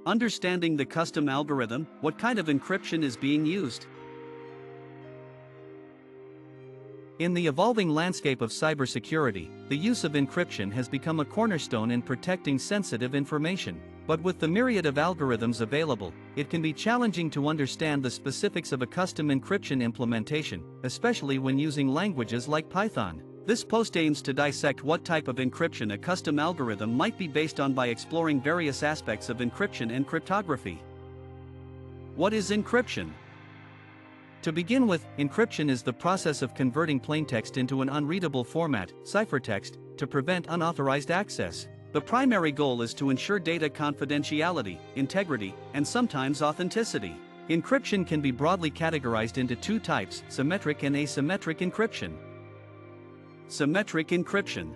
Understanding the custom algorithm, what kind of encryption is being used? In the evolving landscape of cybersecurity, the use of encryption has become a cornerstone in protecting sensitive information. But with the myriad of algorithms available, it can be challenging to understand the specifics of a custom encryption implementation, especially when using languages like Python. This post aims to dissect what type of encryption a custom algorithm might be based on by exploring various aspects of encryption and cryptography. What is encryption? To begin with, encryption is the process of converting plaintext into an unreadable format, ciphertext, to prevent unauthorized access. The primary goal is to ensure data confidentiality, integrity, and sometimes authenticity. Encryption can be broadly categorized into two types: symmetric and asymmetric encryption. Symmetric encryption.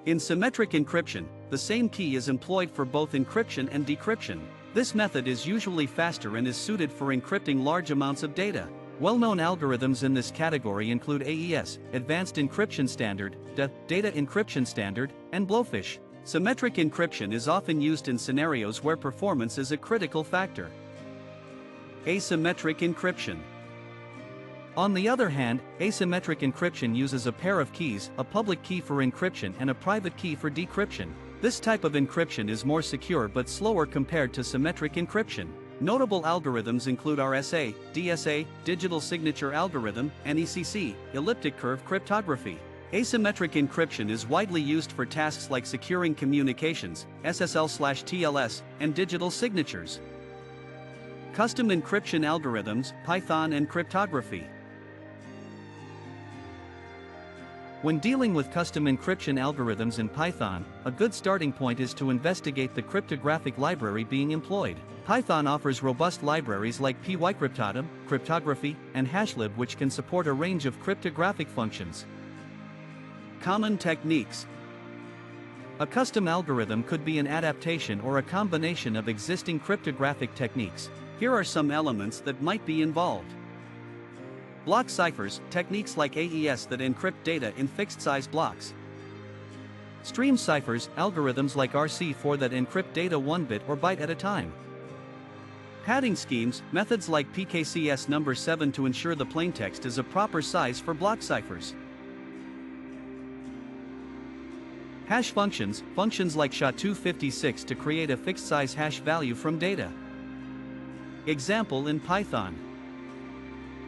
In symmetric encryption, the same key is employed for both encryption and decryption. This method is usually faster and is suited for encrypting large amounts of data. Well-known algorithms in this category include AES, Advanced Encryption Standard, Data Encryption Standard, and Blowfish. Symmetric encryption is often used in scenarios where performance is a critical factor. Asymmetric encryption. On the other hand, asymmetric encryption uses a pair of keys, a public key for encryption and a private key for decryption. This type of encryption is more secure but slower compared to symmetric encryption. Notable algorithms include RSA, DSA, digital signature algorithm, and ECC, elliptic curve cryptography. Asymmetric encryption is widely used for tasks like securing communications, SSL/TLS, and digital signatures. Custom encryption algorithms, Python and cryptography. When dealing with custom encryption algorithms in Python, a good starting point is to investigate the cryptographic library being employed. Python offers robust libraries like pycryptatom, cryptography, and hashlib, which can support a range of cryptographic functions. Common techniques. A custom algorithm could be an adaptation or a combination of existing cryptographic techniques. Here are some elements that might be involved. Block ciphers, techniques like AES that encrypt data in fixed-size blocks. Stream ciphers, algorithms like RC4 that encrypt data 1 bit or byte at a time. Padding schemes, methods like PKCS number 7 to ensure the plaintext is a proper size for block ciphers. Hash functions, functions like SHA-256 to create a fixed-size hash value from data. Example in Python.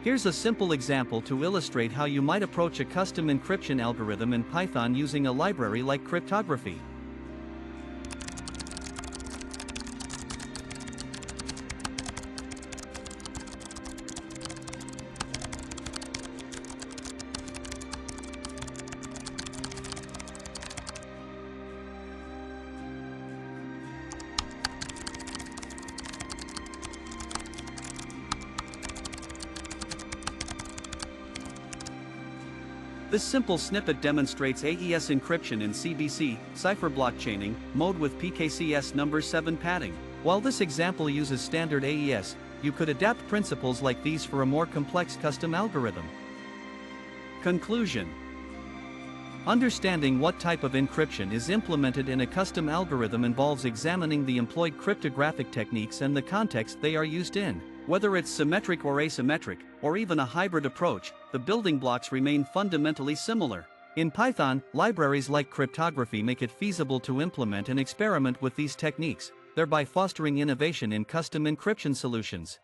Here's a simple example to illustrate how you might approach a custom encryption algorithm in Python using a library like cryptography. This simple snippet demonstrates AES encryption in CBC, cipher blockchaining, mode with PKCS number 7 padding. While this example uses standard AES, you could adapt principles like these for a more complex custom algorithm. Conclusion. Understanding what type of encryption is implemented in a custom algorithm involves examining the employed cryptographic techniques and the context they are used in. Whether it's symmetric or asymmetric, or even a hybrid approach, the building blocks remain fundamentally similar. In Python, libraries like cryptography make it feasible to implement and experiment with these techniques, thereby fostering innovation in custom encryption solutions.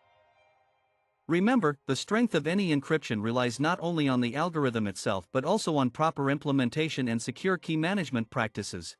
Remember, the strength of any encryption relies not only on the algorithm itself but also on proper implementation and secure key management practices.